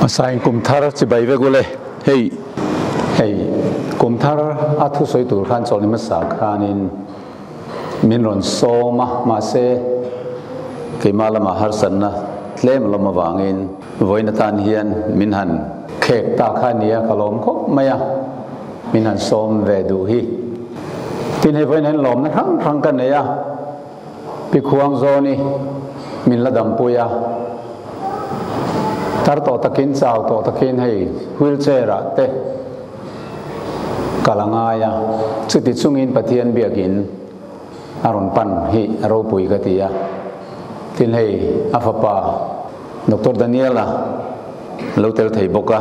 Saing kumthar cibai vegule hey kumthar athu soi tur khan chol ni masa khanin minron soma mase keimala ma harsanna tlem loma wangin voina tan hian minhan khek ta khania kalom kho maya minhan som ve du hi tin he voina lom na thang kan ya pi khuang zoni min ladam puya tar to takin chau to takin hei wheelchair te kalangaya chuti chungin pathian biakin aron pan hi aro pui gatia tin hei afapa Dr. Daniela lotel thei boka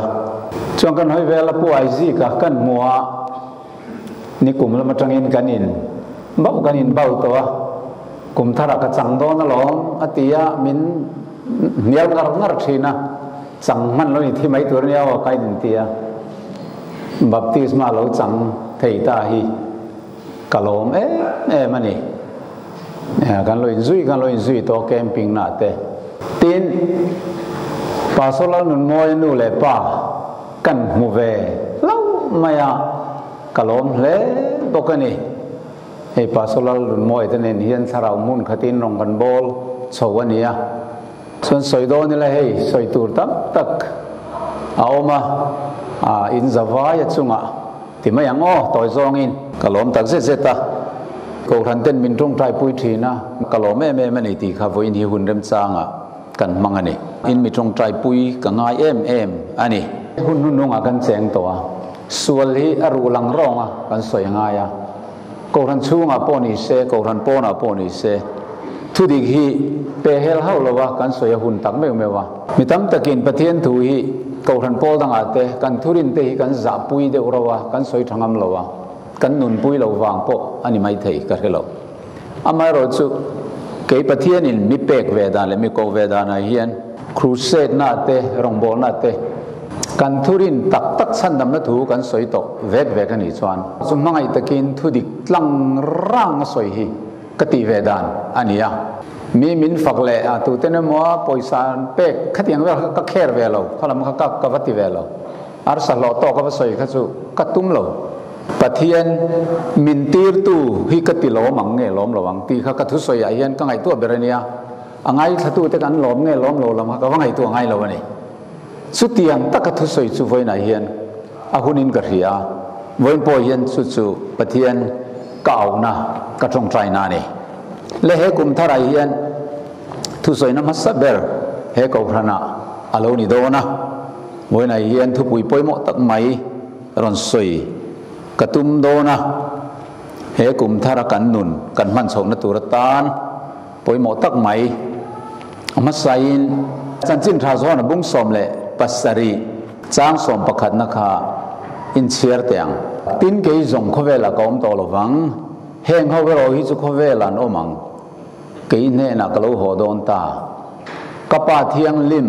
chong kan hoi vela pu IZ ka kan mua ni kum lama tangin kanin bau kanin bau to kum thara ka chang do na lom atia min nial ngar thina chang man lo ni thi mai tur nia wa kai din tia baptisma lo chang thei ta hi kalom mani kan lo inzui to camping na te tin pasola nun moi nu le pa kan mu ve lo maya kalom le bokani ei pasola nun moi te nen hian sarau mun khatin rong kan bol chawania son soido ni la hei soitur tak aoma in zawaya chunga timayang toy zongin kalom tak zeta ko than ten min tong trai pui thina kalom me mani ti kha voin hi hun rem changa kan mangani in mi tong trai pui ka ngai em ani hun nunga kan cheng to sual hi aru lang ronga kan soi ngaya ko than chunga poni se ko than pona poni se thudik hi pehel haulawa kan soya hun tak mewa mitam takin pathian thu hi ko than pol dang ate kan thurin te hi kan za pui de urawa kan soi thangam lowa kan nun pui lo wang po ani mai thei ka helo amai ro chu ke pathian in mi pek vedan le mi ko vedana hian crusade na te rongbol na te kan thurin tak san dam na thu kan soi to ve kan ni chuan chumangai takin thudik tlang rang soi hi kati vedan ania mi min fakle tu tene mo poisan pek khatiang wel ka kher velo khalam ka vati velo ar sa lo to ka soi kha chu katum lo pathian min tir tu hi kati lo mang nge lom lowang ti kha ka thu soi a hian ka ngai tu berania angai thatu te kan lom nge lom lo lam ka wangai tu angai lo ni sutiang tak ka thu soi chu voina hian a hunin ka ria voin po hian chu pathian kauna ka trong trai na ni le he kum tharai hian thu soi na masaber he ko thrana alo ni do na voina hian thu pui poimo tak mai ron soi katum do na he kum thara kan nun kan man chong na turatan poimo tak mai amasain chanchin tha zo na bung som le pasari chang som pakhat na kha in chiar teang tin ke zong khovela kom to lowang heng ho ro hi chu khovelan omang ke ne na kalo ho don ta kapa thiang lim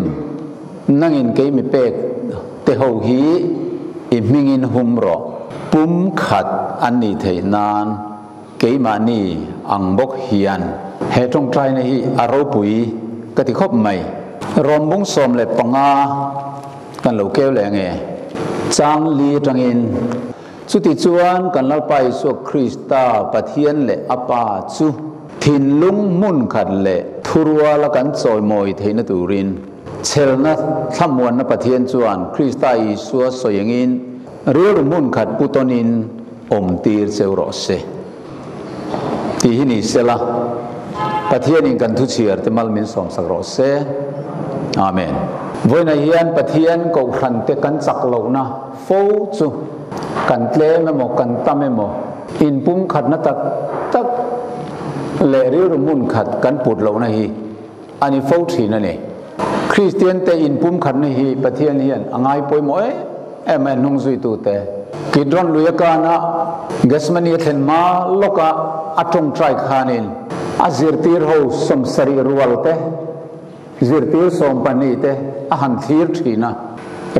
nangin ke mi pek te ho hi i mingin humro pum khat ani theinan ke mani ang bok hian he tong trai na hi aro pui ka ti khop mai rom bung som le panga kan lo keu le nge chang li tangin chuti chuan kan lar pai so Krista pathian le apa chu thin lung mun khat le thurwa la kan choi moi theina turin chelna thamwan na pathian chuan Krista Isu soyengin ril mun khat putonin om tir cheuro se ti hini sela pathian in kan thu chiar te mal min som sak ro se amen voina hian pathian ko hran te kan chak lo na fo chu kan tle mo kan tame mo in pum khat na tak le ri rumun khat kan put lo na hi ani fo thina ne Christian te in pum khat na hi pathian hian angai poi mo men nung zui tu te kidron luyaka na gasmani thlen ma loka atong trai khanin azirtir ho som sari ruwal te zirtir som pani te a han thir thina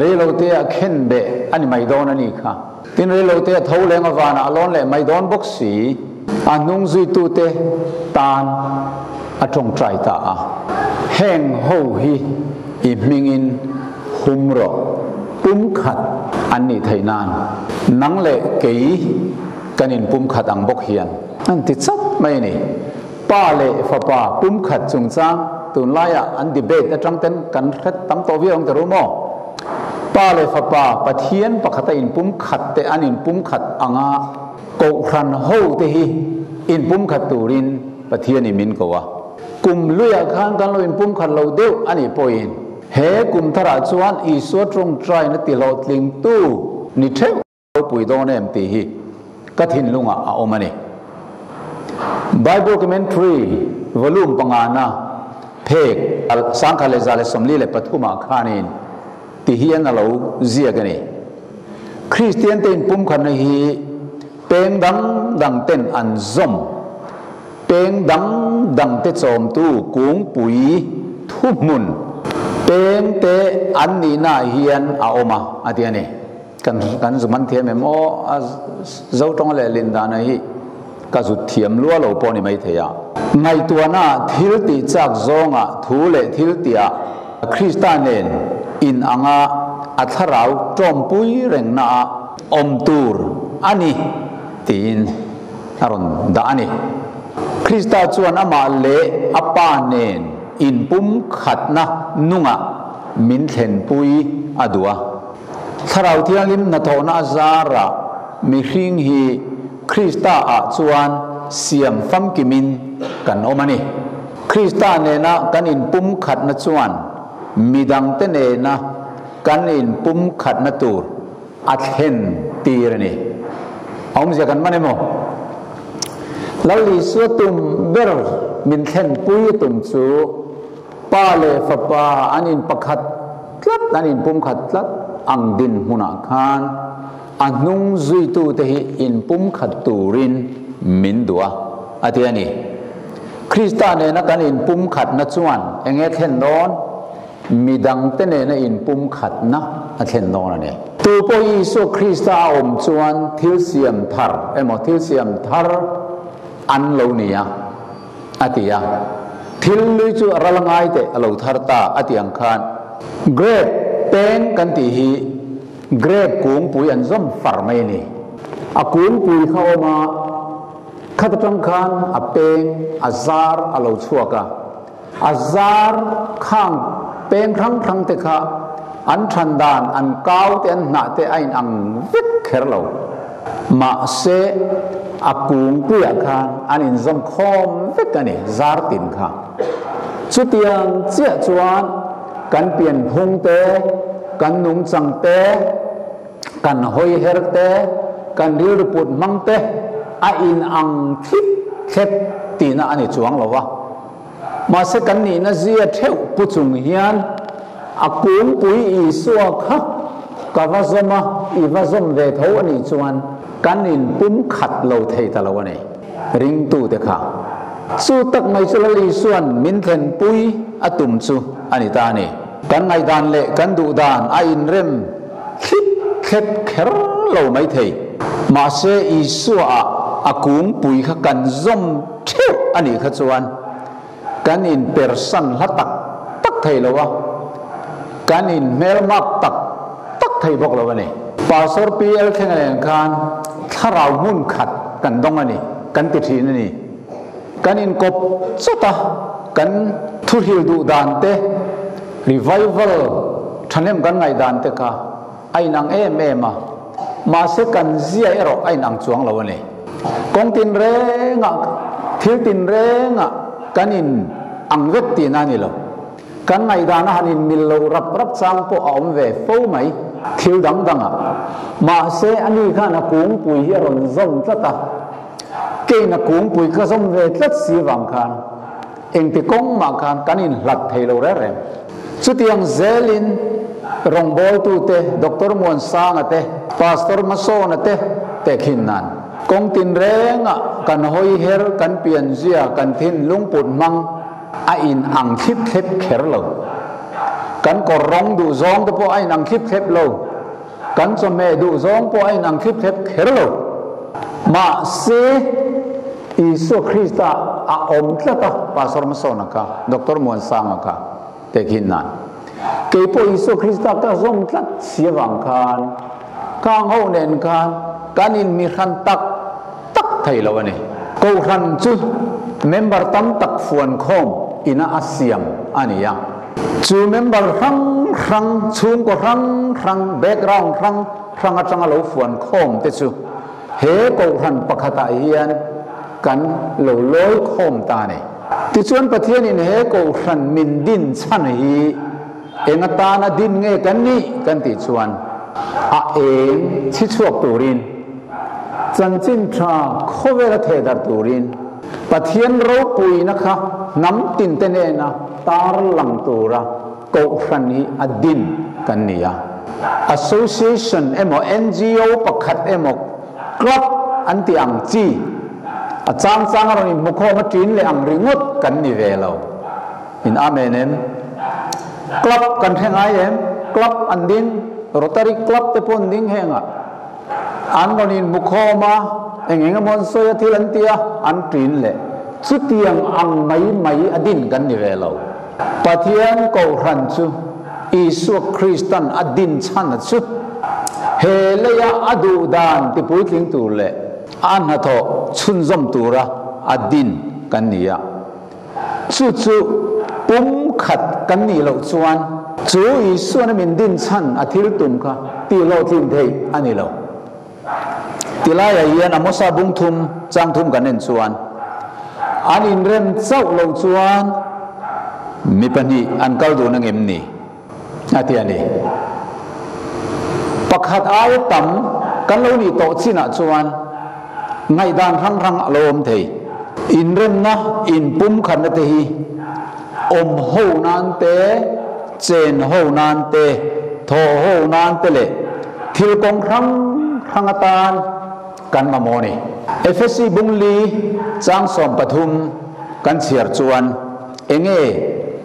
relo te a khen be ani mai don ani kha tin relo te thau leng awana alon le mai don boxi anung zui tu te tan atong trai ta heng ho hi i mingin หุมรอปุ่มขัดอันนี้ไทยนานนังเละเก๋กันอินปุ่มขัดอังบกเฮียนนั่นติดซับไม่นี่ป้าเละฟ้าป้าปุ่มขัดจงจ้างตุนไล่อันดีเบตจังเต้นกันเท็ดตั้มตัววิ่งแต่รู้มั้งป้าเละฟ้าป้าปะเทียนปะขัดอินปุ่มขัดแต่อันอินปุ่มขัดอ่างกรันโฮเตฮีอินปุ่มขัดตูรินปะเทียนอิมินกว่ากุมลุยข้างกันเราอินปุ่มขัดเราเดียวอันนี้ปอยน์เฮกุมทราชวนอีสวดตรงใจนัติโลดลิงตู้นิเทวปุยโดนเอ็มตีฮีกัทินลุงอาอมันนี่ Bible Commentary Volume ปังอานะเพกสังฆเลจาเลสมลีเลปฐุมาขานินที่เฮียนเราเจียกันนี่คริสเตียนเต็นปุ่มขันฮีเป็นดังเต้นอันซอมเป็นดังเตจอมตู้กุ้งปุยทุบมุนเป็นเตอันนี้น่าเฮียนอาอมาอาทิตย์นี้กันสมันเทียมโมเจ้าตรงเลลินดานะฮีก็สุดเทียมลัวเราปนี่ไม่เทียในตัวน่ะทิลติจากซองอ่ะทูเลทิลติอ่ะคริสตาเนนอินอ่างอัทราวจอมปุยเร่งน่ะอมตูร์อันนี้ตีนอารมณ์ด่านี่คริสตาชวนอามาเลอปาเนนอินปุ่มขัดนะนุ่งอ่ะมินเทนปุยอดัวถ้าเราเที่ยงลิมนาโทนาซาระมีหิงฮีคริสตาอาชวนเสียมฟัมกิมินกันโอมานี่คริสตาเนนะกันอินปุ่มขัดนะชวนมีดังเตเนนะกันอินปุ่มขัดนะตูร์อัดเห็นตีรนี่เอามาจากกันมาเนี่ยมั้งแล้วลิสวตุมเบอร์มินเทนปุยตุมซูป้าเลฟป้าอันอินปักขัดลัดอันอินปุ่มขัดลัดอังดินหุนักขานอันนุ่งจุยตูเตหิอินปุ่มขัดตูรินมินดัวอาทิตย์นี้คริสตาเนนักการอินปุ่มขัดนัดชวนเองเห็นโดนมีดังเตเนนอินปุ่มขัดนะอาเห็นโดนนี่ตัวพระเยซูคริสต์อมชวนทิลเซียมทาร์ทิลเซียมทาร์อันเหล่านี้อาทิตย์ทิลลุยจูรัลงไงเตะเหล่าทาร์ตาอาทิตย์อังคารเกรดเป็นกันที่ฮีเกรดกุ้งปุยอันซอมฟาร์ไม่นี่อากุ้งปุยเข้ามาขัดจังคันอาเป็นอาซาร์เหล่าชัวกะอาซาร์ข้างเป็นครั้งเตะอันชันดานอันเก้าเตนหนาเตไออังวิกเคอร์เรามาเสอากุ้งปุยอาคารอันอินซอมคอมวิกกันนี่ซาร์ตินค่ะสุดยังเจ้าจวนกันเปลี่ยนพงเตกันนุ่งจังเตกันหอยเฮร์เตกันริรปุดมังเตอินอังทิพเข็ดตีน่ะอันนี้จวงหรอวะมาเสกันนี่นะเสียเทวปุจุงเฮียนอากุงปุยอีสัวค่ะกะว่าซะมาอีว่าซะเวทอันนี้จวนกันอินปุ่มขัดเราเทตะละวันนี้ริงตูเตค่ะสู้ตักไม่สุลลีส่วนมินเทนปุยอตุมซูอันนี้ตานี่กันไงดานเละกันดูดานอินเร็มคิดเข็ดเครเราไม่เทมาเสอีสัวอากุงปุยขกันซ่อมเที่ยวอันนี้ขจวนกันอินเปอร์สันละตักไทยแล้ววะกันอินเมลมักตักไทยบอกแล้ววะนี่ปาสอร์ปีเอลแข่งอะไรกันถ้าเรามุ่นขัดกันต้องอันนี้กันติดทีนี่กันอินกบสุดตากันทุฮิลดูดานเตrevival ท่านเล่มกันไงดานเตค่ะไอ้นางมาเสกันเสียเอรอไอ้นางจวงเราเนี่ยกองตินเรงอ่ะทิลตินเรงอ่ะกันอินอังเวตตินานี่เรากันไงดานหันินมิลเรารับสร้างพวกอมเวฟไหมทิลดังอ่ะมาเสอันนี้ข้านักกุ้งปุยเฮรอนซ่อมจัตตาเก่งนักกุ้งปุยก็ซ่อมเวทัดสีวังคานเองที่กงมาคานกันอินหลักไทยเราเร่สุดyang zelin rong bol tu te doktor muan sang ate pastor mason ate te khinan kong tin renga kan hoi her kan pian zia kan thin lungput mang a in ang khip khep kher lo kan ko rong du zong te po ai nang khip khep lo kan so me du zong po ai nang khip khep kher lo ma se Isu Krista a om tlata pastor mason ka doktor muan sang ka te khinan ke po Isu Krista ka zom tlat siwang kan kang ho nen kan kanin mi khan tak thai lo ani ko khan chu member tam tak fuan khom ina asiam ani ya chu member rang chung ko rang background rang atanga lo fuan khom te chu he ko khan pakhata hian kan lo loi khom ta ne ti chuan pathian in he ko khan min din chan hi engata na din nge kan ni kan ti chuan a eng chi chuak turin chan chin tha khowela the dar turin pathian ro pui na kha nam tin te ne na tar lang tura ko khan hi adin kan nia association emo NGO pakhat emo club anti ang chi a chang ro ni mukho ma tin le ang ringot kan ni velo in amen em club kan thengai em club andin Rotary Club te pon ding henga an gonin mukho ma engeng mon soya thilantia an tin le chutiang ang mai adin kan ni velo pathian ko ran chu Isu Kristan adin chan chu he leya adu dan ti puitling tu le an ha tho chun zom tura adin kan nia chu pum khat kan ni lo chuan chu Isu na min din chan athil tum kha ti lo thim thei ani lo tilaya yan amosa bung thum chang thum kan en chuan an in rem chau lo chuan mi pani an kal du na ngem ni ati ani pakhat ai tam kan lo ni to china chuan ngai dan rang alom thei in rem na in pum khan na te hi om ho nan te chen ho nan te tho ho nan te le thil kong rang atan kan ma mo ni FSC bungli chang som pathum kan chiar chuan enge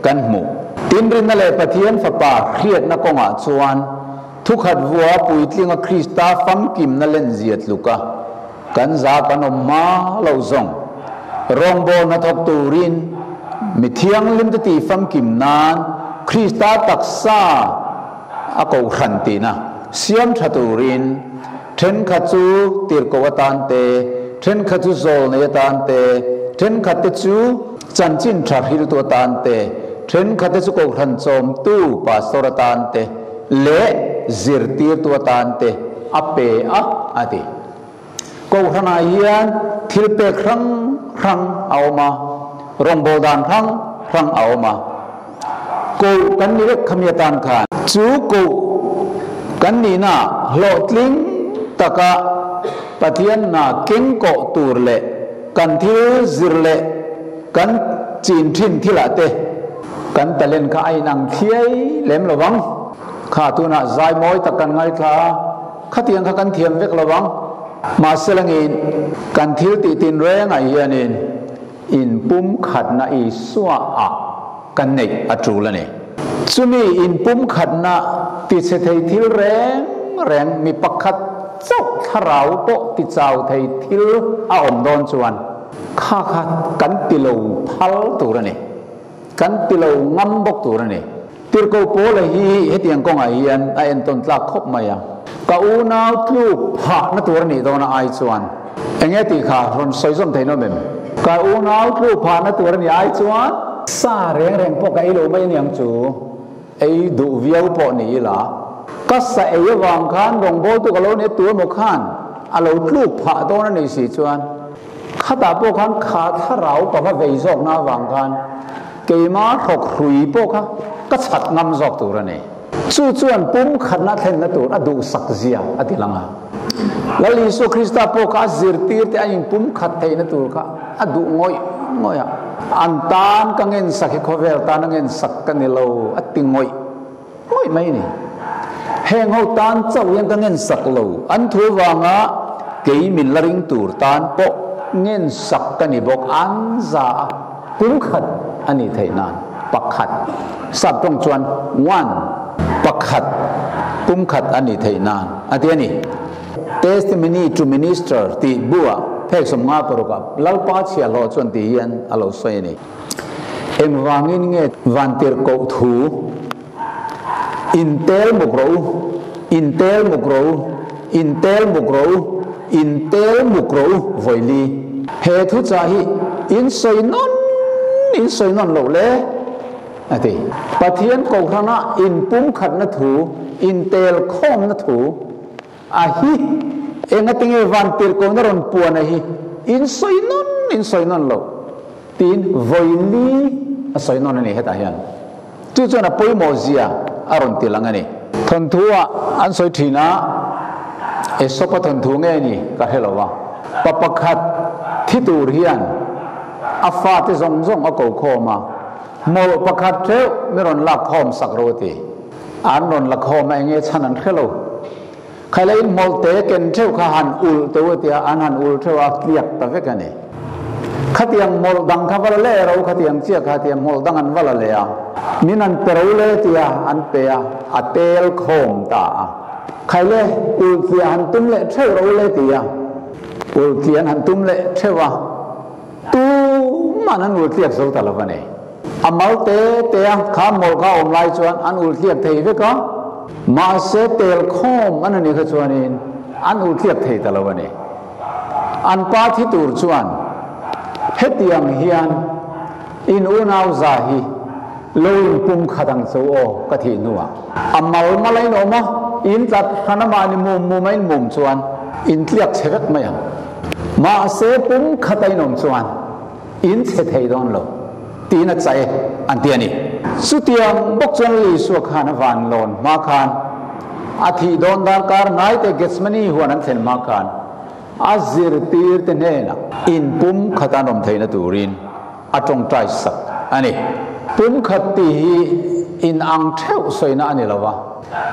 kan mu tin rin na le pathian fa pa khriat na konga chuan thukhat vua puitlinga Krista fam kim na len ziat luka kan za kan ma lo zong rongbo na thok turin mi thiang lim ti fam kim nan Krista taksa ako khanti na siam thaturin then khachu tir ko watan te then khachu zol ne tan te then khatte chu chanchin thahil to tan te then khatte chu ko khan chom tu pastor tan te le zirtir to tan te ape a ati ko khana hian thilpe khrang awma rongbo dan khrang awma ko kan ni rek khamya tan khan chu ko kan ni na hlotling taka pathian na keng ko tur le kan thil zir le kan chin thin thilate kan talen ka ai nang thiai lem lawang kha tu na zai moi takan ngai kha khatiang kha kan thiam vek lawang ma selangin kan thil ti tin re ngai hianin in pum khat na I suwa a kan nei atu la ne chumi in pum khat na ti se thei thil reng mi pakhat chok tharau po ti chau thei thil a om don chuan kha kan ti lo phal tu ra ne kan ti lo ngam bok tu ra ne tir ko po la hi hetiang kong a hian a en ton tla khop maya ka u nau tlu pha na tu ra ni do na ai chuan enge ti kha ron soi som thei no mem ka u nau tlu pha na tu ra ni ai chuan sa reng po ka I lo mai niang chu ei du viau po ni la ka sa ei wang khan rong bo tu ka lo ne tu mo khan a lo tlu pha do na ni si chuan khata po khan kha tharau pa va vei zok na wang khan ke ma thok hrui po kha ka chat ngam zok tu ra ne chu chuan pum khat na thlen na tur adu sak zia ati langa lali Isu Krista po ka zirtir te ain pum khat thei na tur kha adu ngoi an tan ka ngen sakhi khovel tan ngen sak ka ni lo ati ngoi mai ni heng ho tan chau yang ka ngen sak lo an thu wanga ke min laring tur tan po ngen sak ka ni bok an za pum khat ani thei nan pakhat sap tong chuan one pakhat pum khat ani thei nan ati ani testimony to minister ti bua phek som nga paruka lalpa chia lo chuan ti hian alo soi ni em wangin nge vantir ko thu intel mukro voili he thu cha hi in soi non lo le ati pathian ko khana in pum khat na thu intel khom na thu a hi enga tinge van pil ko na ron puan a hi in soi non lo tin voili a soi non ani heta hian chu chona poi mo zia aron tilanga ni thon thua an soi thina e sopa thon thu nge ni ka helowa papakhat thitur hian afa te zong a ko khoma mol pakhat the meron la khom sakroti an ron la khom ai nge chanan khelo khalai mol te ken theu kha han ul te tia an han ul theu a kliak ta vekani khatiang mol dang kha wala le ro khatiang chia khatiang mol dang an wala le a minan perole tia an pe a atel khom ta khaile ul tia han tum le theu ro le tia ul tia han tum le thewa tu manan ul tia zo ta la bane amal te kha mol kha om lai chuan an ul tia thei ve ka ma se tel khom an ni kha chuanin an ul tia thei ta la bane an pa thi tur chuan hetiang hian in unau zahi loin pum khadang so o ka thi nuwa amal malai no ma in tat khanama ni mum mai mum chuan in tliak chevek maya ma se pum khatai nom chuan in che thei don lo tina chai an tiani sutiang bok chuan li su khana van lon ma khan athi don dar kar nai te getsmani huan an thel ma khan azir tir te nena in pum khatanom theina turin atong trai sak ani pum khati hi in ang theu soina ani lawa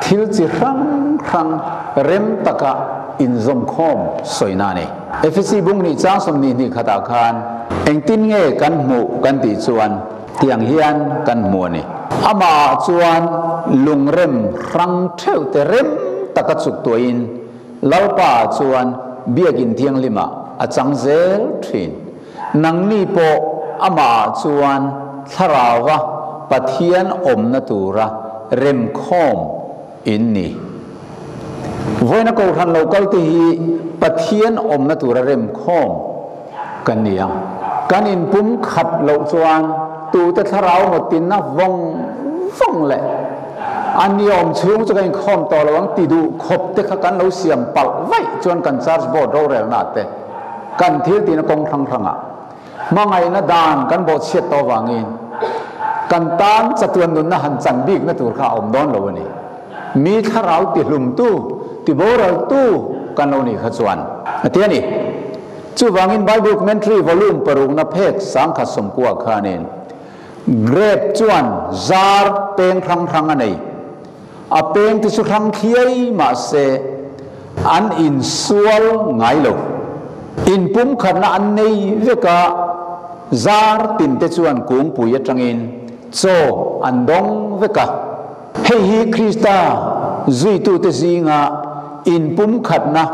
thil chi rang rem taka in zom khom soina ni fc bung ni cha som ni khata khan eng tin nge kan mu kan ti chuan tiang hian kan mu ni ama chuan lungrem rang theu te rem taka chuk toin lalpa chuan biakin thiang lima achang zel thin nangni po ama chuan tharawa pathian om na tura rem khom inni voina ko ran local ti hi pathian om na tura rem khom kania kanin pum khat lo chuan tu te tharau motin na vong le ani om chung chu kan khom to lawang ti du khop te kha kan lo siam pal vai chuan kan charge board ro rel na te kan thil ti na kong thang mangai na dan kan bo chet to wangin kan tan chatuan nun na han chan bik na tur kha om don lo ni mi tharau ti hlum tu ti boral tu kan lo ni kha chuan atiani chu wangin bible commentary volume parung na phek sang kha som kwa khanin grape chuan zar peng thang anei a peng ti su thang khiai ma se an in sual ngai lo in pum khana an nei veka zar tin te chuan kung puya tangin cho an dong veka hei hi krista zui tu te zinga in pum khatna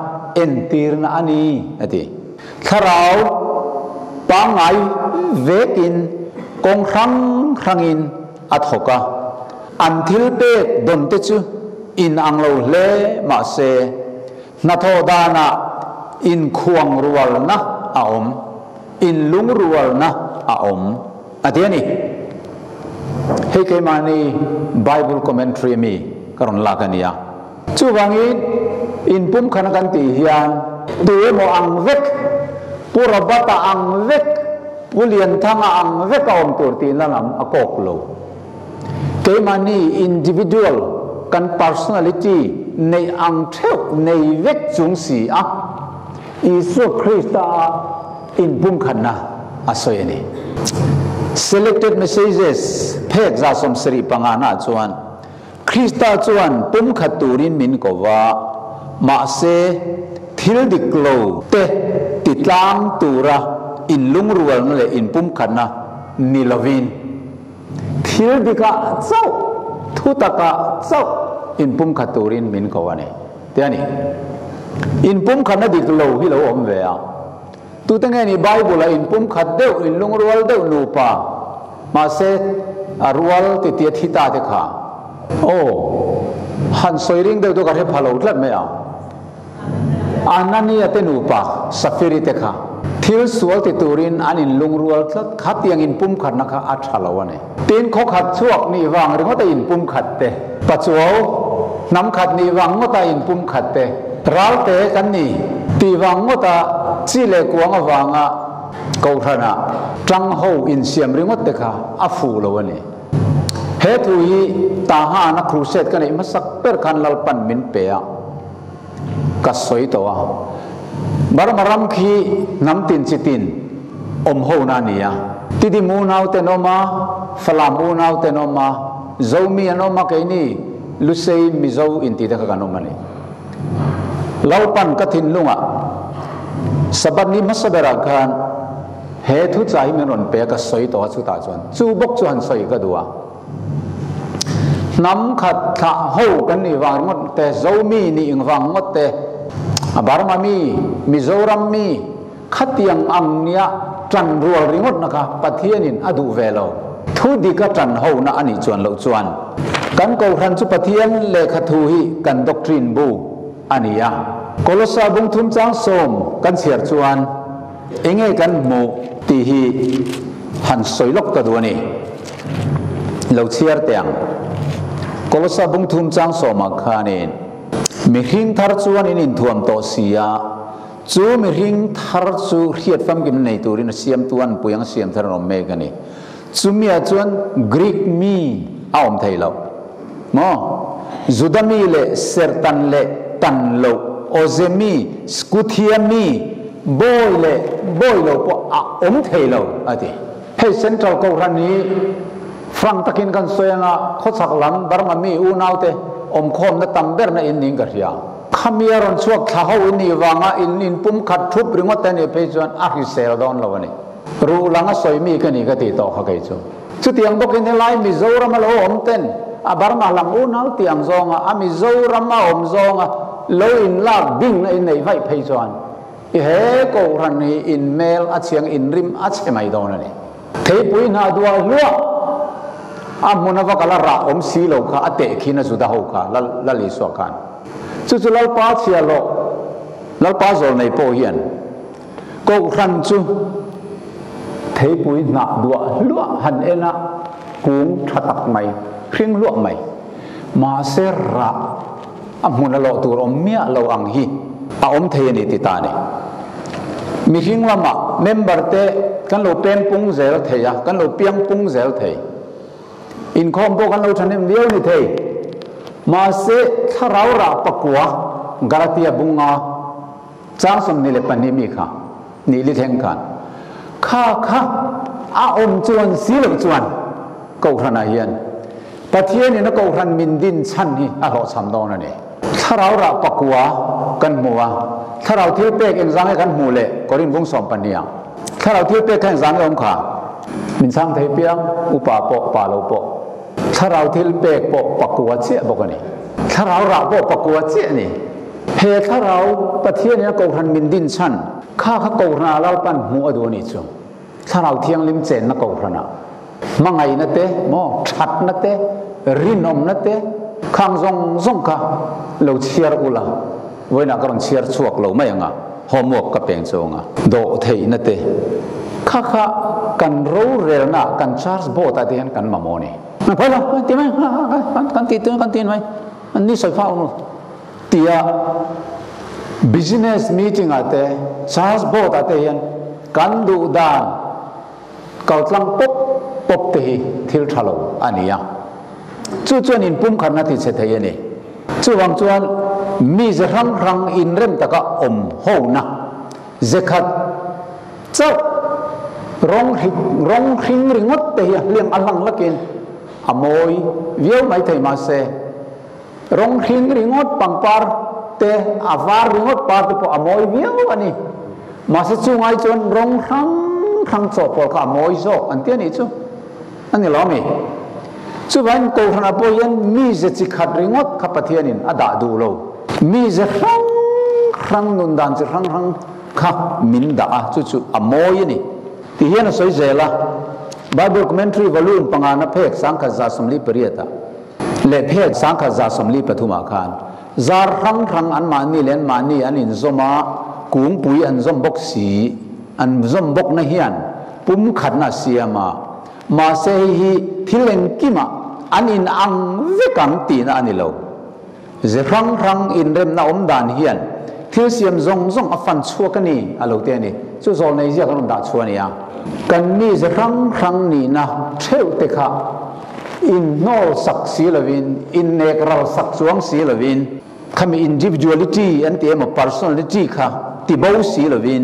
en tir na ani ati tharau pa ngai vekin kong khangin athoka anthil pe don te chu in anglo le ma se na tho dana in khuang rual na aom in lung rual na aom atiani he ke mani bible commentary mi karon lakania chu wangi in pum khana kan ti hian tu mo ang vek purabata ang vek pulian thanga ang vek om tur ti lalam akok lo ke mani individual kan personality nei ang theu nei vek chung si a isu krista in pum khana asoyani selected messages phek za som sri pangana chuan krista chuan pum khaturin min ko wa ma se thil diklo te titlang tura in lungrual le in pum khana nilovin thil dika chau thutaka chau in pum khaturin min ko wa ne tiani in pum khana diklo hi lo om ve a tu tenge ni bible in pum khat deu in lungrual deu nu pa ma se arwal ti ti thita te kha oh หันสวยริงเดียวตัวกระเทพฮัลโหลทัดไม่เอาอันนั้นนี่เต็นูปะสัฟฟิริเตค่ะทิลสวลติตูรินอันอินลุงรัวทัดขัดยังอินปุ่มขัดนะคะอัดฮัลโหลวันนี้ตีนเขาขัดช่วงนี่วางหรือว่าแต่อินปุ่มขัดเตะปัจจุบันน้ำขัดนี่วางว่าแต่อินปุ่มขัดเตะรัลเตะกันนี่ตีวางว่าแต่จีเล็กวางวางอ่ะกูท่านะจังหูอินเสียมริงว่าเตะค่ะอัฟูแล้ววันนี้เหตุที่ตาหานักครูเสดกันนี่มาสักเปิดคันลลปันมินเปียกัสวยตัวบารมารำคีน้ำตินจิตินอมหูนานียติดิมูนาวเตนอมาฟลามูนาวเตนอมาเจ้ามีอนอมาเกนี่ลุเซย์มิเจ้าอินติเดกกันอมานี่ลลปันกัทินลุงอ่ะสบัดนี้มัสเบรักันเหตุใจมันรอนเปียกัสวยตัวสุดท้ายจวนจูบกจวนสวยก็ดูอ่ะน้ำขัดขะหูกันนี่วางงดแต่เจ้ามีนี่อิงวางงดแต่บารมามีมิโซรัมมีขัดยังอังเนียจันรัวริงดนะคะปะเทียนินอดูเวลทุดีก็จันหูนะอันนี้จวนเราจวนกันกูรันจุปะเทียนเลขทูฮีกันด็อกทรินบูอันนี้อ่ะกลสาบุงทุมจางสมกันเสียจวนเองกันหมูตีฮีหันสวยลกกระดูนี่เราเชียร์เตียงกลสาบุงทุมจางสมคานินมีหิงทาร์จวนอินทวมโตเสียจูมีหิงทาร์จูเขียดฟังกินในตัวรินเสียมตัวนปุยังเสียมทารนอมเมกันนี่จูมีอาจวนกรีกมีอ้อมไทยเรามอจูดามีเลเซอร์ตันเลตันโลโอเซมีสกุทิอามีบอยเลปะอ้อมไทยเราอะดิเฮ้เซ็นทรัลกูรันนี้ฟังตะกินกันสวยงะโคตรสักลันบารมามีอูนาวเตอมคมนั่นตั้มเบอร์นั่นอินนิงกันเรียขมีอารมณ์ชั่วข้าวอินนี่วางอินปุ่มขัดทุบริงว่าแต่เนี่ยไปจวนอาริเซลดอนแล้ววันนี้รู้หลังสวยมีกันนี่ก็ตีต่อข้าไก่จูจุดที่ยังบอกอินเทไลมิโซรามาโลอมเต้นบารมาหลังอูนาวที่ยังซองมิโซรามาอมซองโลอินลากบิ่งอินในไฟไปจวนเฮ้กูรันนี่อินเมลอัดเสียงอินริมอัดเสียไม่โดนนี่เทปุยนาดัวลัวมุนาวกลาระอมสีโลกาอเตคินสุดาโฮกาลลิสวกันจู่ๆลลปาเชียโลลลปาโซลในโพเฮียนก็ครันจู่เทปุยนักดัวลัวหันเอนะกุ้งทัดไม่ครึ่งลัวไม่มาเสระมุนโลตัวอมเมียโลอังฮีอมเทนิติตานีมีหิงว่ามาเมมเบอร์เตกันโลเป็นปุงเซลเทียกันโลเปียงปุงเซลเทียอินคอมโบกันเราทันเดียวนี่เทมาเสถ้าเราราปกัวกระเทียบุงงาจ้างสมนิเลปันนิมิค่ะนิลิเทงกันข้าอมจวนสีเหลืองจวนกูทันอาเฮียนปะเทียนี่นะกูทันมินดินชันนี่อาหลอสามดอนนั่นเองถ้าเราราปกัวกันมัวถ้าเราเที่ยวเป๊กเองสังให้กันมูเล่ก็ริมวงสอมปัญญาถ้าเราเที่ยวเป๊กกันสังให้องขามินสังเทียเปียงอุปาโปปาโลโปถ้าเราเที่ยวเป๊กโปปกัวเจี๊ยบอกกันนี่ถ้าเราราโปปกัวเจี๊ยนี่เหตุถ้าเราประเทศนี้กูทันมินดินชันข้ากูทันเราปั้นหัวดูนี่จ้ะถ้าเราเที่ยงลิมเจนนักกูทันอ่ะมังไงนั่นเต้หม้อชัดนั่นเต้รินอมนั่นเต้ข้างซงค่ะเราเชียร์อุลาเว้ยนักการเชียร์ชั่วเราไม่ยังอ่ะหอมวกกับเปลี่ยนโจงอ่ะโดเทนั่นเต้ข้ากันรู้เรื่องน่ะกันชาร์สโบตัดเดียนกันมาโมนี่พอแล้วตีไหมกันตีตัวกันตีไหมอันนี้ใส่ฟ้าอุนตีอะ business meeting อาเต้ชาร์สโบตัดเดียนกันดูดานเกาลังปุ๊บตีทิลทะลุอันนี้อ่ะจู่ๆอินปุ่มขันนัดที่เสถียรนี่จู่วางจวนมีจะรังอินเริ่มตะกะอมโหนะเจคัดเจ้าร้องหิงริงดเตียเลี้ยงอัลลังละกินอโมยเวียวไม่ไทยมาเสร้องหิงริงดปังปาร์เตอาวาร์ริงดปาร์ตพออโมยเวียวอันนี้มาเสจู่ไงจวนร้องรังโซพอลกับอโมยโซอันเตียนี่จู่อันนี้ล้อมีจู่วันกูขณะพอยันมีจะจิขัดริงดขับปะเทียนินอดาดูโลมีจะรังนุนดานจะรังข้ามินดาจู่อโมยนี่ที่เห็นสวยเจล่ะบาร์ด็อกเมนทรีวอลลุ่มปังอาณาเพกสังกัดสมลิปเรียตา เลเพศสังขจาสมลีปฐุมาคารจารังรังอันมานี่เลนมานี่อันอินซมากุงปุยอันซมบกสีอันซมบกนเฮียนปุ่มขัดนาเสียมาเซฮีทิเลงกิมาอันอินอังเวกังตีนะอันนี้เราเจรังรังอินเรมนาอมดานเฮียนที่เสียมซงอฟันชัวกันนี่อาลูกเตนี่จู่โจในเสียกันด่าชัวนี่อ่ะกันนี่เจรังรังนี่นะเชื่อเตะค่ะอินโนสักสีละวินอินเนกเราสักสวงสีละวินคำ individuality อันที่มา personality ค่ะที่บ่าวสีละวิน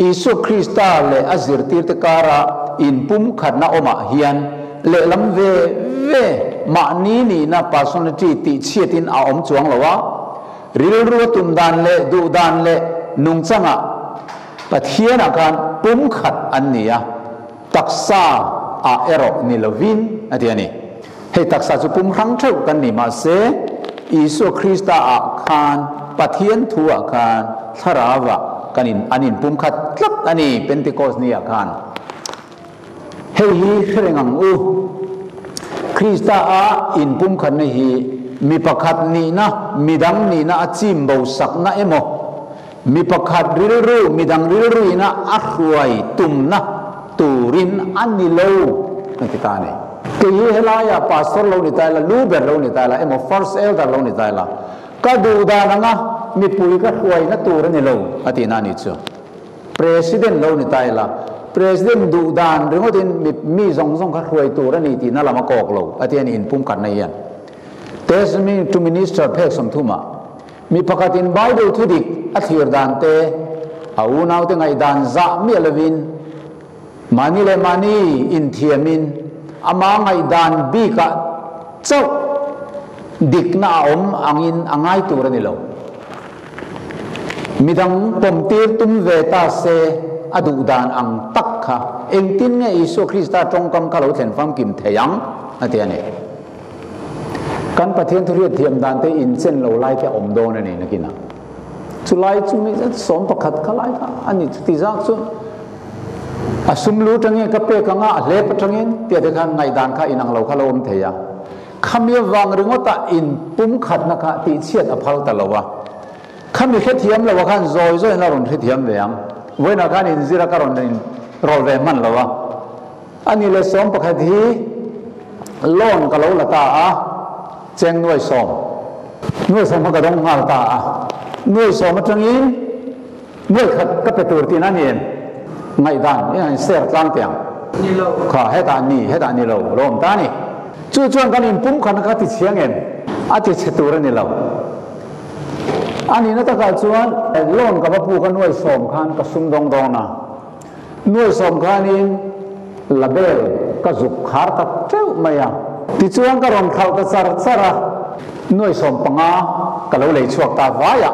อิสุคริสต์เลอัจฉริตการะอินปุ่มขัดนาอมาเฮียนเลลำเวมานี่นะ personality ที่เชียตินอาอมจวงละวะริลรัวตุมดานเลดูดานเลนุงจังะปะเทียนอาการปุ่มขัดอันนี้ตักษาอาเอโรนิลวินอันนี้ให้ตักษาจุปุ่มขังเท่ากันนี่มาเสอิสุคริสต์อาคารปะเทียนทัวอาคารทาราวะกันอันนี้ปุ่มขัดลับอันนี้เป็นติโกสนี่อาคารเฮ้ยเรื่องอังอูคริสต์อาอินปุ่มขัดนี่มีประคัดนี่นะมีดังนี่นะจิมบูสักนะเอโมมีประคัดริลมีดังริลนะอัครวยตุมนะตูรินอันนี้โลนั่นที่ตาเนี่ยก็ยี่เฮลายาพาสตอร์โลนี่ตายละลูเบอร์โลนี่ตายละเอโมฟอร์สเอลดาร์โลนี่ตายละก็ดูดานังะมีปุยก็รวยนะตูรินโลอันที่นั่นนี่จ้ะPresidenโลนี่ตายละ Presiden ดูดานหรือว่าที่มีซงก็รวยตูรินนี่ที่นั่นละมากอกโลอันที่นี่อินปุ่มกันในยันเทสมีทูมินิสเตอร์เพกสมทุมามีประกาศอินไบเดลทุดิกอัฐิรดานเตอาวุนเอาแต่ไงดานซามีเลวินมานี่เลยมานี่อินเทียมินอามาไงดานบีกะเจ้าดิกนาอมอังอินอังไงตัวนี่เรามีดังปมตีตุมเวตาเซอดูดานอังตักค่ะเองตินไงอิสุคริสต์ตรงกำกะเราเห็นฟังกิมเทียงอันที่นี่กันประเทศทุเรียนเทียมดานเตอินเซนเราไล่แค่อมโดนนี่นะกินนะสุไลจุมีสมประคัดขลายค่ะอันนี้ที่จักสุสุมลูจังเงี้ยกับเปกังอ่ะเล็บจังเงี้ยเดี๋ยวเด็กกันไงดานค่ะอินังเราค่ะเราอมเทียคำนี้วางเรื่องว่าตาอินปุ่มขัดนะคะตีเชียดอภัลตลอวะคำนี้แค่เทียมเราว่าขันซอยเราลงแค่เทียมเวียงเว้นอาการอินซิระการอินรอเวมันเราวะอันนี้เลยสมประคัดที่ล้นกับเราละตาเจงหน่วยสมมันก็ต้องงาตาหน่วยสมมันจังอินหน่วยขัดก็เป็นตัวที่นั่นเองไงด้านนี่เสียกลางเตียงข้าให้ตานี่เราลมตานี่จู่ๆกันอินปุ่มขันก็ติดเสียงเองอาทิตย์เชตัวนี่เราอันนี้นะตะการชวนล้นกับพระผู้กันหน่วยสมขันก็ซุ่มดองนะหน่วยสมขันอินลาเบลก็จุกขาร์ตัดเจ้าไม่ยาที่ชวนก็รองเท้าก็สระหน่วยสมปังก็เราเลยชวกตาฟ้าย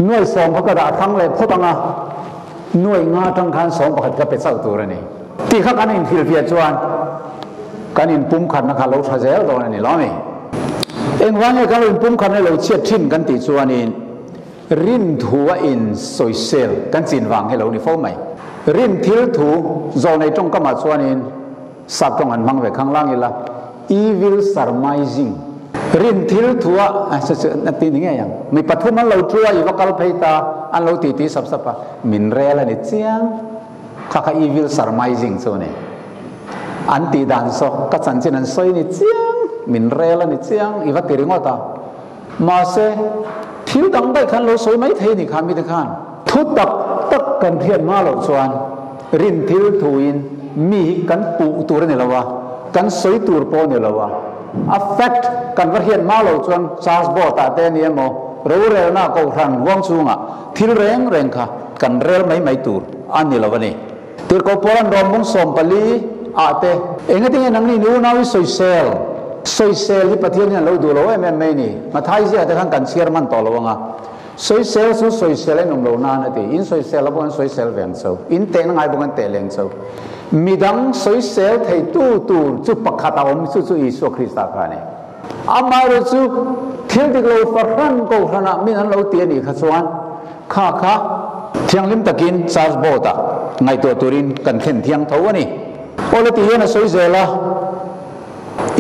หน่วยสมพระกระดาษทั้งเลยพปังหน่วยงาทั้งคันสมประคัดก็เป็นเจ้าตัวนี่ที่ข้ากันอินฟิลเฟียชวนกันอินปุ่มขันนะคะเราทะเซลตัวนี่ล้อนี่เองว่าเนี่ยกันอินปุ่มขันเราเชียดทิ้งกันติดชวนอินรินทัวอินโซยเซลกันจินวางให้เรานี่ฟ้องไหมรินทิลถูโซในตรงก็มาชวนอินสับตรงอันมังไปข้างล่างอีละ evil surmising รินทิลทัวนั่นตีนี่ไงยังมีปฐุมมันเราทัวอีว่ากัลเพตาอันเราตีสับมินเรลนี่เจียงข้า evil surmising โซนี่อันตีดันโซก็สันจินันโซนี่เจียงมินเรลนี่เจียงอีว่าตีริงว่าตามาเสทิลดังได้ขันเราโซไม่เทนี่ขามิตรขันทุตักกันเทียนมาเราชวนรินทิลทูอินมีกันปูตัวนี่ละวะกันสวยตัวปอนี่ละวะ affect กันว่าเทียนมาเราชวนซาสบอตาเตนี่โมรู้เรื่องน่ากูรันว่างสูงอ่ะทิลเร่งค่ะกันเรื่องไม่ตัวอันนี้ละวะนี่ตัวกูพลันรอมบุ้งสมปลีอาเตเองก็ที่นั่งนี่นู้นเอาไว้สวยเซลที่ประเทศนี้เราดูเราไม่นี่มาท้ายเสียแต่ข้างกันเชียร์มันต่อเราไงสวยเซลให้นุ่มเราหน้านี่อินสวยเซลแล้วพวกนั้นสวยเซลเวียงโซ่อินเตนง่ายพวกนั้นเตะเลี้ยงโซ่มีดังสวยเซลที่ตู้จุดปักขัดเอาไม่สู้อิสุคริสต์กันเนี่ยอามาเราจูเที่ยวที่เราฟังก็ขนาดมีนั้นเราเตียนอีกขจวนข้าเที่ยงลิมตะกินซาสโบตาไงตัวตุรินกันเข็นเที่ยงเท่านี้โอเลตีเยนสวยเซลละ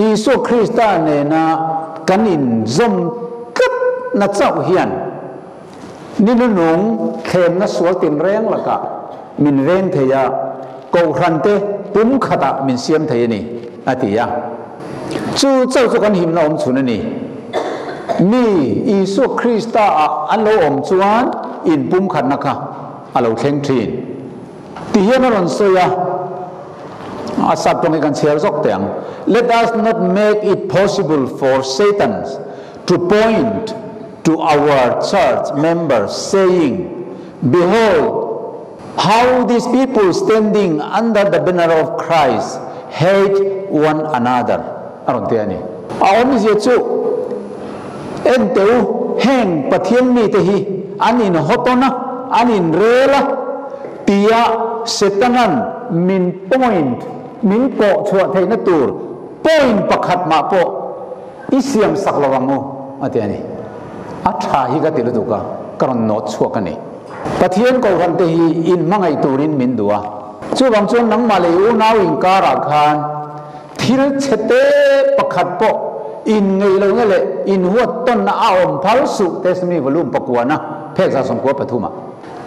อิสุคริสต์เนี่ยนะกันอินซมกัดนัดเจ้าเฮียนนี่นุ่งเข้มนัดสวดตินแรงละกะมินเรงเทียกูรันเตปุ่มขัดมินเสียมเทียนี่อาทิยาจู่เจ้ากันหิมน้อมชุนนี่มีอิสุคริสต์อันโลอมชวนอินปุ่มขัดนะคะอันโลเข่งทีนที่เฮียนรันเสียอาศัพท์ตรงนี้กันเชียร์ซอกเตียง Let us not make it possible for Satan to point to our church members saying, "Behold, how these people standing under the banner of Christ hate one another." อารมณ์เตียนี่เอาไม่เสียจู่เอ็นเตวแห่งประเทศนี้เตหีอันนี้นะฮอตนะอันนี้เรล่ะตียาเซตันันมิน point มินโปชัวเทนตูร์ point ประคัดมาโปอิเสียมสักระวังงูอาเตียนี่อัฐาฮิกติลุตุกะกรณโนชัวกันนี่ประเทศกูกันเตหีอินมังไอตูรินมินดัวจู่บางส่วนนังมาเลวนาวิงการาคานทิลเชเตประคัดโปอินไงเราเนี่ยเลยอินหัวต้นอาอมพัลสุเตสมีวลุมปกวนนะเพกษาสมควรปฐุมะ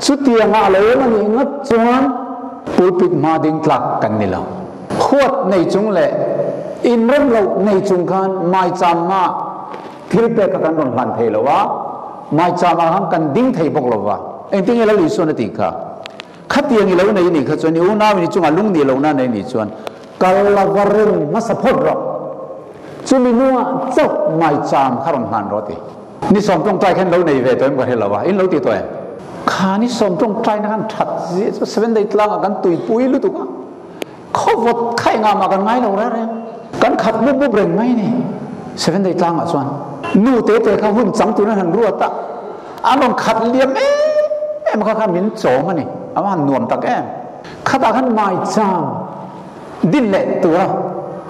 สุดที่ยังอะไรนั่นเองนัดจวนปูปิดมาดิ่งหลักกันนี่เราขวดในจุงเลยอินเริ่มเราในจุงกันไม่จำมาทิลเปกกันโดนพันเทลวะไม่จำมาหังกันดิ่งไทยบอกเราวะเอ็งที่เราลิส่วนติค่ะขัดยังเราในนี่ขัดจวนนี่อุณาวินิจุงอาลุงนี่เราหน้าในนี่จวนกัลลาวรินมาสะพดเราจุมินัวเจ้าไม่จำข้ารอนหันรถตินี่สมตรงใจแค่เราในเวทมันก็เห็นเราวะอินเราติดตัวข้านี่สมตรงใจนะกันถัดเสวนได้ตลางกันตุยปุยรู้ตัวเขาวดไข่งามากันไงเราแล้วเนี่ยกันขัดบุบบุบเร่งไหมนี่เสวนได้ตลางอ่ะส่วนนู่เตะเขาหุ่นจังตัวนั้นหันรัวตะอารมณ์ขัดเลี้ยมมันก็ข้ามินโจมันนี่อามันนวมตะแกมขัดอากันไม่จำดิ้นเละตัว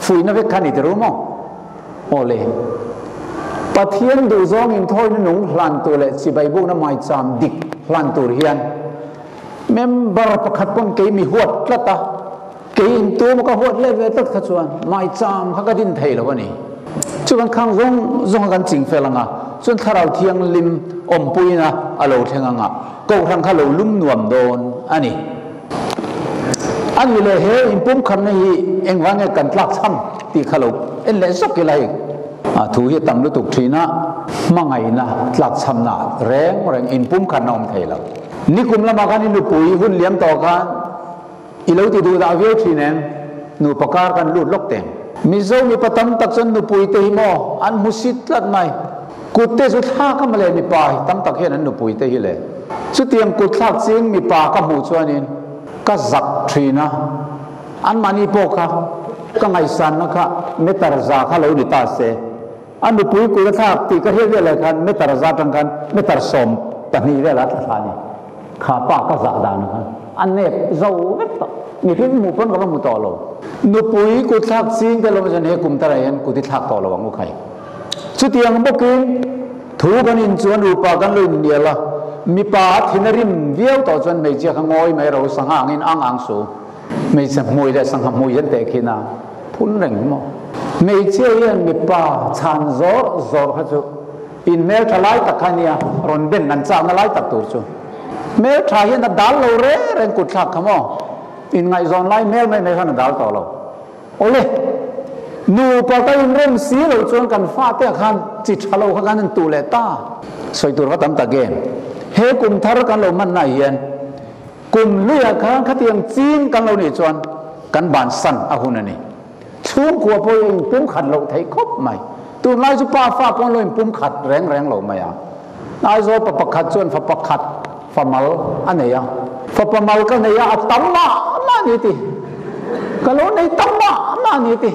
ฝุ่ยนับขันอีกรู้มั้งโอเลปะเทียนดูซองอินทอยนุ่งพลันตัวเลยสิใบบุกน้ำไม่จำดิกพลันตัวเฮียนเมมเบอร์ประคัดปนเกยมีหัวละตาเกยอินตัวมันก็หัวเล่เวตัดขจวนไม่จำเขาก็ดิ้นเทยแล้ววะนี่ช่วงข้างซองกันจริงเฟลังอ่ะส่วนถ้าเราเทียงลิมอมปุยนะอโลเทียงอ่ะก็ทางข้าเราลุ่มนวมโดนอันนี้เลยเฮอินปุ่มคันนี้เองว่าไงกันลักซ้ำตีข้าเราเอ็นเลยสักกี่ไรถูกตั้งลุตุกทีนะมังไงนะหลักชำนาญแรงอินปุ่มขันนอมไทยแล้วนี่คุมละมากันนี่ลุปุยหุ่นเลี้ยมต่อกันอีเราที่ดูดาวเวลทีเนี่ยนูประกาศกันลุดล็อกเต็มมิโซมีปฐมตักสันนูปุยเตหิโมอันมุสิตลัดไม่กุเตสุดท้าก็มาเลยมีป่าตั้มตักเห็นนั้นนูปุยเตหิเลยสุดเตียงกุดทักซิงมีป่าก็หูชวนินก็จักทีนะอันมานี่โปค่ะก็ไงสันนะคะเมตตาร์ซาข้าเราดิตาเซอันดูปุยกุลธาตุตีก็เรียกอะไรกันไม่ตรซาจังกันไม่ตรสมแต่นี่เรื่องรัฐธานีข้าป้าก็สะดานะครับอันนี้เราไม่ต่อมีเพียงหมู่พ้นกับหมู่ต่อเราดูปุยกุลธาตุสิ่งที่เราจะเห็นกลุ่มตระยันกุฏิธาตุต่อเราวังมุขใครสุดที่ยังบอกกินถูกกันอินชวนรูปกันเลยเดียวละมีป่าที่นริมเวียวต่อจนไม่เจ้าขโมยไม่เราสังหารินอ่างสูไม่สังมวยได้สังหามวยยันเตะขีนาพุ่นเร่งมั้งไม่เชื่อยันมีป่าชันโซร์เขาจูอินเมลทลายตะขันเนี่ยรอนเบนนันจ้างนั่นไล่ตักตัวจูเมลทายยันนัดดัลเราเร่งกุดทักขโมยอินไงซอนไล่เมลไม่ขันนัดดัลต่อเราโอ้เลยนูปะก็ยังเริ่มสีเราจนกันฟาเตะขันจิตเราขันนั้นตูเลต้าสวยตัวเขาตั้มตะเกนเฮกุมทารกันเรามันนายเย็นกุมเลือกขันขัดยังจีนกันเราเนี่ยจวนกันบานสั่นอาหุนนี่ช่วงขวบพอยังปุ่มขัดเราไทยครบไหมตัวนายจุป้าฟ้าปนเลยปุ่มขัดแรงเราไหมอ่ะนายโซปะขัดจวนฟ้าปะขัดฟ้ามัลอันไหนอ่ะฟ้าปะมัลก็ไหนอ่ะตั้มมานี่ติก็เราในตั้มมานี่ติ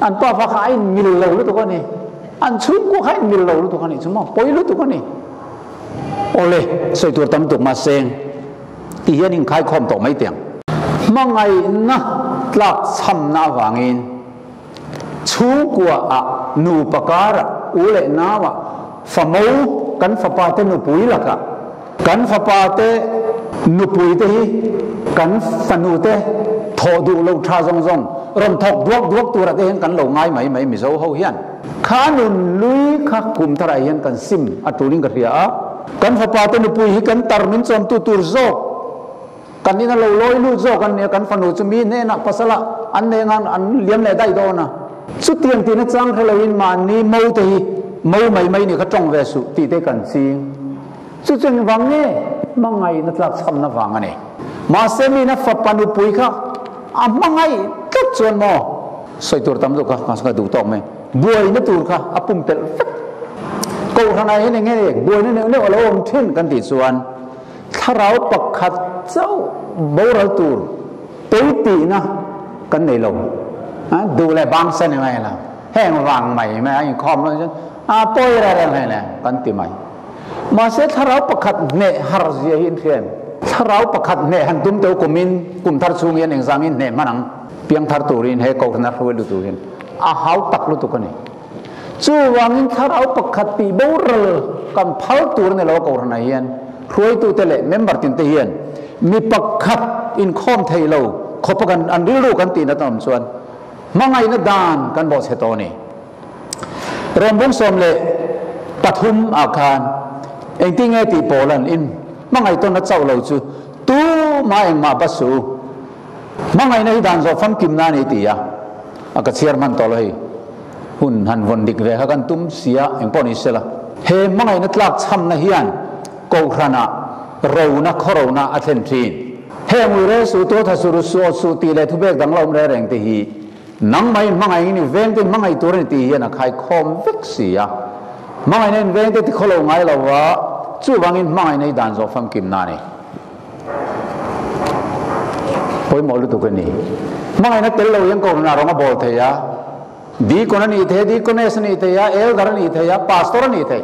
อันป้าฟ้าขายมิลเราหรือตัวนี้อันชุดกูขายมิลเราหรือตัวนี้สมมติปอยหรือตัวนี้โอ้เลยสวยตัวตั้มตุกมาเซงอีเหี้ยนิ่งขายคอมตกไม่เตียงมังไงนะหลักซ้ำหน้าวังอินชูกว่านูปการะอุเลนาวะฟะมูกันฟะปาเตนูปุยละกะกันฟะปาเต นุปุยเตhiกันฟันูเตทอดูโลทาซงซงรำทอกดวกดวกตัวระเตเห็นกันโลง่ายไหมไม่โซ่เขาเฮียนขานุนลุยขากุมทรายเห็นกันซิมอัตุลิงกระเรียกันฟ้าปาเตนุปุยhiกันตารมินจอมตุตุรโซกันนี่นั่นเราลอยลู่โซกันเนี่ยกันฟันูจะมีเนี่ยนะภาษาละอันเนี่ยงานอันเลี้ยมเลยได้โดนะสุดเตียงตีนักจังเขาเลยมานี่มูเตhiมูไม่นี่เขาจ้องเวสุตีเตกันซิงสุดจนวังเนี่ยมังไงนักลักษณ์นักวังอันนี้มาเซมีนักฟ้าปานุปุยค่ะมังไงก็จวนมอใส่ตัวตำรวจค่ะมาสักดูต่อไหมบัวนี่ตัวค่ะอปุ่มเตลกูทนายให้เนี่ยบัวนี่เนี่ยเราอมทิ้งกันติดส่วนถ้าเราปักขัดเจ้าบัวเราตัวตัวตีนะกันในลมดูแลบางเส้นยังไงล่ะแห้งวางใหม่ไหมยังคอมเลยฉันปล่อยอะไรอะไรแหละกันตีใหม่มาเสร็จถ้าเราประคัดเนหาร์เสียหินเทียนถ้าเราประคัดเนหันตุ้มเต้ากุมินกุมทาร์ซูเงียนเองสามินเนมันนังเพียงทาร์ตูรินให้กอกนักรวยดูตัวเห็นหาวตักลุตุกันนี่จู่วังถ้าเราประคัดปีบูรลกำพัลตัวในโลกอร์นัยเห็นรวยตัวเตะเมมเบอร์ตินเตียนมีประคัดอินคอมไทยเราขบกันอันรู้กันตีนัตตอมส่วนมังไงนัดดานกันบอกเสตอนี่เริ่มบุ้งสมเลยปฐุมอาคารเองที่ไงตีโปลันอินมังไงต้นนัดเจ้าเราจูตู้มาเองมาบัสูมังไงในด่านโซฟังกิมนานี่ตีอะอากาศเชียร์มันต่อเลยหุ่นหันวันดิกเวหกันตุ้มเสียเองปอนิเสละเฮมังไงนัดลักช้ำนะเฮียนกูขณะเรานักขเรานักอัเทนทีนเฮมือเรสูตัวทัศรุสโซสูตีเลยทุเบกดังเราไม่แรงตีฮีนังไม่มังไงนี่เว้นที่มังไงตัวนี้ตีเฮียนะใครคอมวิกเสียมังไงนี่เว้นที่เขาลงไงเราว่าจู่วังอินมังไงในด่านโซฟังกิมนานี่พอยหมอรู้ตัวกันนี่มังไงนักเตลเรายังโกนนาเรามาบอกเทียดีคนนี้เทียดีคนนี้สนิทเทียเอลดาร์นี่เทียพาสตอร์นี่เทีย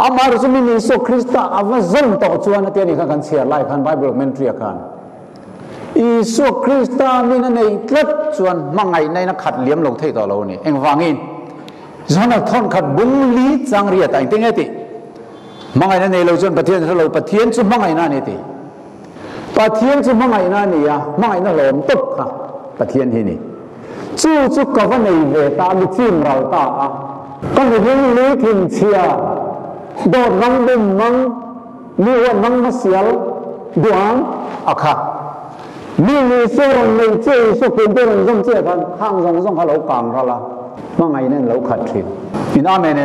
อามารุสมินิสุคริสต์อาวัซนต่อชวนเทียนี่กันเชียร์ไลฟ์กันไบเบิลเมนทรีกันอิสุคริสต์มีนั่นเองกลัดชวนมังไงในนักขัดเลี้ยมลงเทต่อเราเนี่ยเอ็งฟังอินจนทอนขัดบุญลีจังเรียแต่ติงไงติมังไงนั่นเองเราชวนประเทศเราประเทศจุมังไงนั่นเองติประเทศจุมังไงนั่นนี่อะมังไงนั่นหลอมตุกค่ะประเทศที่นี่จู่ก็ว่าในเวตาลุจิมเราตาก็มีเรื่องลีทิ้งเชียโดดมังบุมมังมีวันมังมาเสียดวงอะค่ะมีเสื้อรงในเจ้าสุขุมเป็นร่มเจ้ากันข้างทรงเขาเรากางเขาละมังไงนั่นเราขัดทิ้งอินอาเมน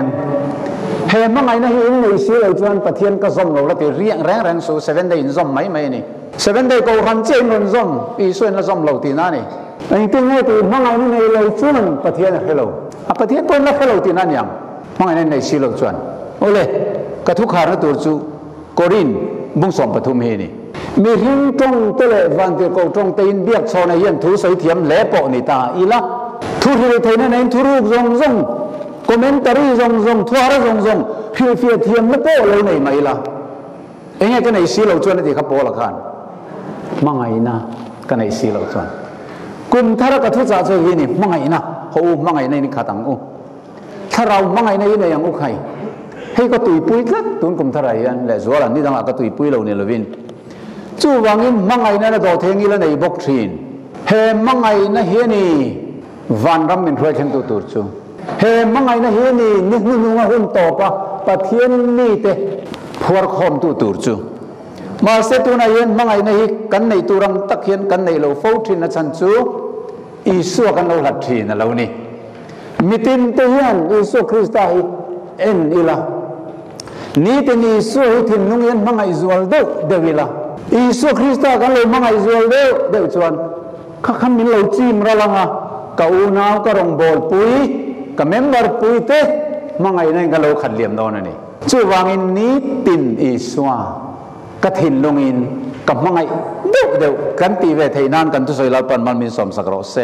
เห็นมังไงนั่นเห็นในเสื้อเราจวนประเทศก็ส่งเราละตีเรียงแรงสู่เซเว่นเดย์ส่งไหมนี่เซเว่นเดย์ก็รันเจนนส่งอีส่วนละส่งเราตีนั่นนี่ไอ้ที่นี่ตีมังไงนั่นในเราจวนประเทศให้เราประเทศเป็นละให้เราตีนั่นยังมังไงนั่นในเสื้อเราจวนโอ้เลยกระทุกขาระตัวจูโกรินบุ้งส่งปฐุมเฮนี่มีหินตรงเตลวันเตโกตรงเตินเบียกโซนยันทูใส่เทียมเละปอนิตาอีละทุเรศนั่นเองทุรุกซงคอมเมนต์รีซงทัวร์ซงเพียเทียมไม่โป้เลยไม่ละเองก็ในสีเราชวนที่เขาโป้ละกันมังไงนะก็ในสีเราชวนกุมทาระกทุจ่าเจอเฮนี่มังไงนะเขามังไงในนี่ขาตังอูถ้าเรามังไงในนี่ยังอุใครให้ก็ตุยปุยกัดตุนกุมทาระยันและส่วนนี้ต่างก็ตุยปุยเราเนี่ยละวินจู่วังอินมังไงนั่นโดดเทงิละในบกทรีนเฮมังไงนั่นเฮนี่วันรำมินรวยเช่นตัวจูเฮมังไงนั่นเฮนี่นึกว่าหุ่นโตปะปะเทียนนี่เตพวกคอมตัวจูมาเสตุนายนมังไงนั่นกันในตัวรังตะเคียนกันในเราฟูทรีนนั่นฉันจูอิสุกันเราหลัดทรีนนั่นเรานี่มิตินเตียนอิสุคริสต์ไอเอ็นอีละนี่เป็นอิสุหิทินนุ่งยันมังไงจวลเดวิละอิสุคริสต์กันเลยมังไงจวลเดวชวนข้าคำนี้เราจีมระลังอ่ะกับอุณาวก็รงบอลปุยกับเมมเบอร์ปุยเตมังไงนั่นก็เราขัดเหลี่ยมโดนนี่ช่วยวางอินนี้ตินอิสวากระถินลงอินกับมังไงเดวกันตีเวทีนั่นกันทุกสิ่งเราปันมันมีสมสักรสเซ